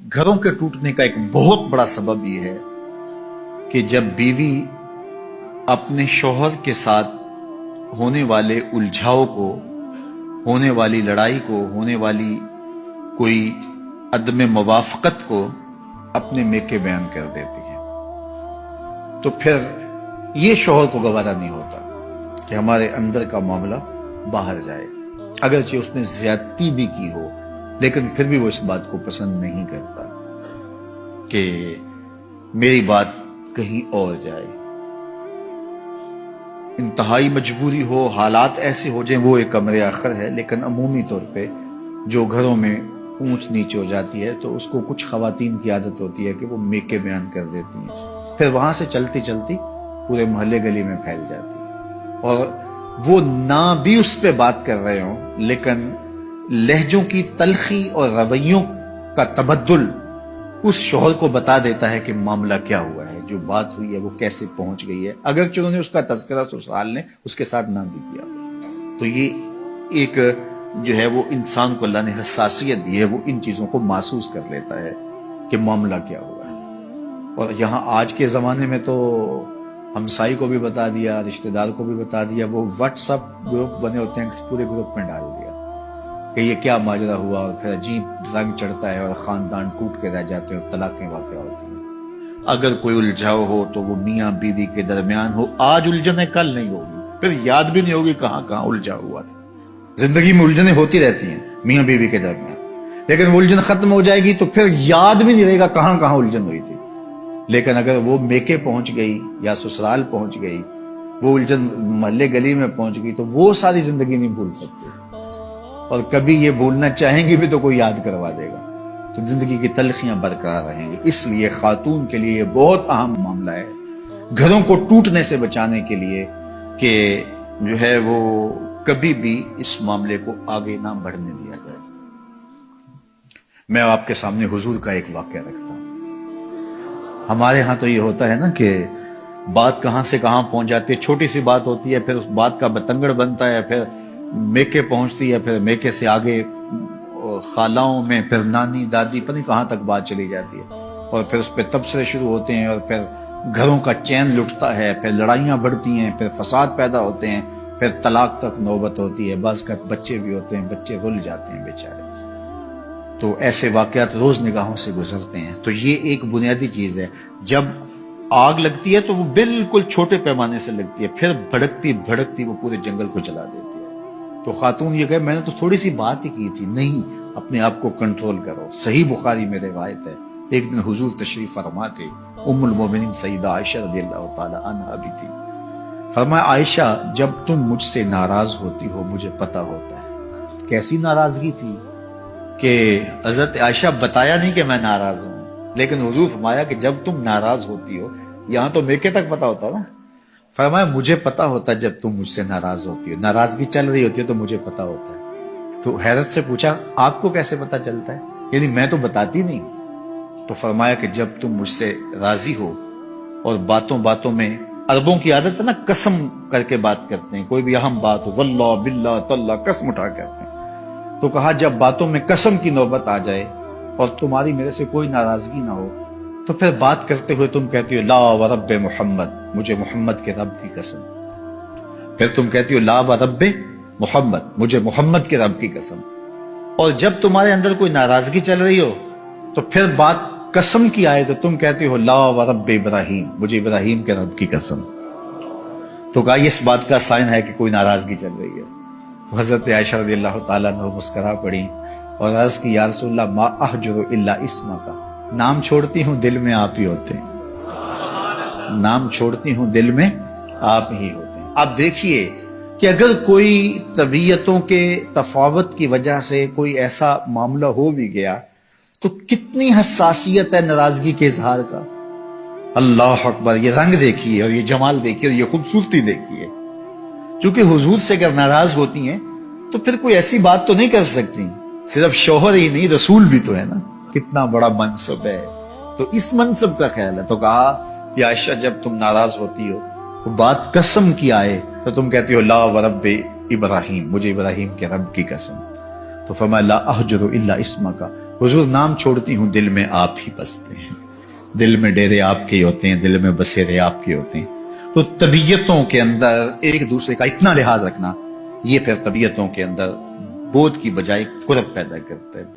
घरों के टूटने का एक बहुत बड़ा सबब यह है कि जब बीवी अपने शौहर के साथ होने वाले उलझाव को, होने वाली लड़ाई को, होने वाली कोई अदम मवाफकत को अपने मेके बयान कर देती है, तो फिर ये शौहर को गवारा नहीं होता कि हमारे अंदर का मामला बाहर जाए। अगरचे उसने ज्यादती भी की हो, लेकिन फिर भी वो इस बात को पसंद नहीं करता कि मेरी बात कहीं और जाए। इंतहाई मजबूरी हो, हालात ऐसे हो जाए, वो एक अमर आखिर है, लेकिन अमूमी तौर पे जो घरों में ऊंच नीच हो जाती है तो उसको कुछ खवातीन की आदत होती है कि वो मेके बयान कर देती हैं, फिर वहां से चलती चलती पूरे मोहल्ले गली में फैल जाती है। और वो ना भी उस पर बात कर रहे हो, लेकिन लहजों की तलखी और रवैयों का तबद्दुल उस शौहर को बता देता है कि मामला क्या हुआ है, जो बात हुई है वो कैसे पहुंच गई है, अगर उन्होंने उसका तज़किरा ससुराल ने उसके साथ ना भी किया। तो ये एक जो है वो इंसान को अल्लाह ने हसासियत दी है, वो इन चीजों को महसूस कर लेता है कि मामला क्या हुआ है। और यहाँ आज के जमाने में तो हमसाई को भी बता दिया, रिश्तेदार को भी बता दिया, वो व्हाट्सएप ग्रुप बने होते हैं, पूरे ग्रुप में डाल दिया कि ये क्या माजरा हुआ, और फिर अजीब रंग चढ़ता है और खानदान टूट के रह जाते हैं और तलाकें वाक़या होती हैं। अगर कोई उलझाव हो तो वो मियाँ बीवी के दरमियान हो, आज उलझने कल नहीं होगी, फिर याद भी नहीं होगी कहाँ कहाँ उलझा हुआ था। जिंदगी में उलझने होती रहती हैं मियाँ बीवी के दरमियान, लेकिन वो उलझन खत्म हो जाएगी तो फिर याद भी नहीं रहेगा कहाँ कहाँ उलझन हुई थी। लेकिन अगर वो मेके पहुंच गई या ससुराल पहुंच गई, वो उलझन मोहल्ले गली में पहुंच गई, तो वो सारी जिंदगी नहीं भूल सकते, और कभी ये भूलना चाहेंगे भी तो कोई याद करवा देगा, तो जिंदगी की तलखियां बरकरार रहेंगी। इसलिए खातून के लिए बहुत अहम मामला है घरों को टूटने से बचाने के लिए कि जो है वो कभी भी इस मामले को आगे ना बढ़ने दिया जाए। मैं आपके सामने हुजूर का एक वाकया रखता हूं। हमारे यहां तो ये होता है ना कि बात कहां से कहां पहुंच जाती है, छोटी सी बात होती है, फिर उस बात का बतंगड़ बनता है, फिर मेके पहुंचती है, फिर मेके से आगे खालाओं में, फिर नानी दादी, पता नहीं कहां तक बात चली जाती है, और फिर उस पर तबसरे शुरू होते हैं, और फिर घरों का चैन लुटता है, फिर लड़ाइयां बढ़ती हैं, फिर फसाद पैदा होते हैं, फिर तलाक तक नौबत होती है, बस का बच्चे भी होते हैं, बच्चे रुल जाते हैं बेचारे। तो ऐसे वाकयात रोज निगाहों से गुजरते हैं। तो ये एक बुनियादी चीज है, जब आग लगती है तो वो बिल्कुल छोटे पैमाने से लगती है, फिर भड़कती भड़कती वो पूरे जंगल को जला देती है। तो खातून ये कहे मैंने तो थोड़ी सी बात ही की थी, नहीं, अपने आप को कंट्रोल करो। सही बुखारी में रिवायत है, एक दिन हुजूर तशरीफ फरमा थे, उम्मुल मोमिनीन सईदा आयशा रज़ियल्लाहु ताला अन्हा भी थी। फरमाया, आयशा जब तुम मुझसे नाराज होती हो मुझे पता होता है। कैसी नाराजगी थी कि हजरत आयशा बताया नहीं कि मैं नाराज हूं, लेकिन हुजूर फरमाया कि जब तुम नाराज होती हो, यहां तो मेके तक पता होता ना, फरमाया मुझे पता होता है जब तुम मुझसे नाराज होती हो, नाराजगी चल रही होती है तो मुझे पता होता है। तो हैरत से पूछा आपको कैसे पता चलता है, यानी मैं तो बताती नहीं। तो फरमाया कि जब तुम मुझसे राजी हो और बातों बातों में, अरबों की आदत है ना कसम करके बात करते हैं, कोई भी अहम बात हो, वल्लाह बिल्लाह तल्ला कसम उठा करते हैं। तो कहा जब बातों में कसम की नौबत आ जाए और तुम्हारी मेरे से कोई नाराजगी ना हो, तो फिर बात करते हुए तुम कहती हो ला व रब्बे मोहम्मद, मुझे मोहम्मद के रब की कसम। फिर तुम कहती हो ला व रब्बे मोहम्मद, मुझे मोहम्मद के रब की कसम। और जब तुम्हारे अंदर कोई नाराजगी चल रही हो तो फिर बात कसम की आए तो तुम कहती हो ला व रब्बे इब्राहिम, मुझे इब्राहिम के रब की कसम। तो कहा इस बात का साइन है कि कोई नाराजगी चल रही है। तो हजरत आयशा रज़ियल्लाहु ताला अन्हा मुस्कुरा पड़ी और अर्ज की, या रसूलल्लाह मा अहजुरु इल्ला इस्मा का, नाम छोड़ती हूं दिल में आप ही होते हैं, नाम छोड़ती हूं दिल में आप ही होते हैं। आप देखिए कि अगर कोई तबीयतों के तफावत की वजह से कोई ऐसा मामला हो भी गया तो कितनी हसासियत है नाराजगी के इजहार का। अल्लाह अकबर, ये रंग देखिए और ये जमाल देखिए और ये खूबसूरती देखिए। क्योंकि हुजूर से अगर नाराज होती हैं तो फिर कोई ऐसी बात तो नहीं कर सकती, सिर्फ शौहर ही नहीं रसूल भी तो है ना, कितना बड़ा मनसब है। तो इस मनसब का ख्याल है। तो कहा कि आयशा जब तुम नाराज होती हो तो बात कसम की आए तो तुम कहती हो ला व रब्बे इब्राहिम, मुझे इब्राहिम के रब की कसम। तो फरमाया ला अहजुरु इल्ला इस्मा का, हुजूर नाम छोड़ती हूँ दिल में आप ही बसते हैं, दिल में डेरे आपके होते हैं, दिल में बसेरे आपके होते हैं। तो तबीयतों के अंदर एक दूसरे का इतना लिहाज रखना, ये फिर तबीयतों के अंदर बोझ की बजाय कुर्ब पैदा करता है।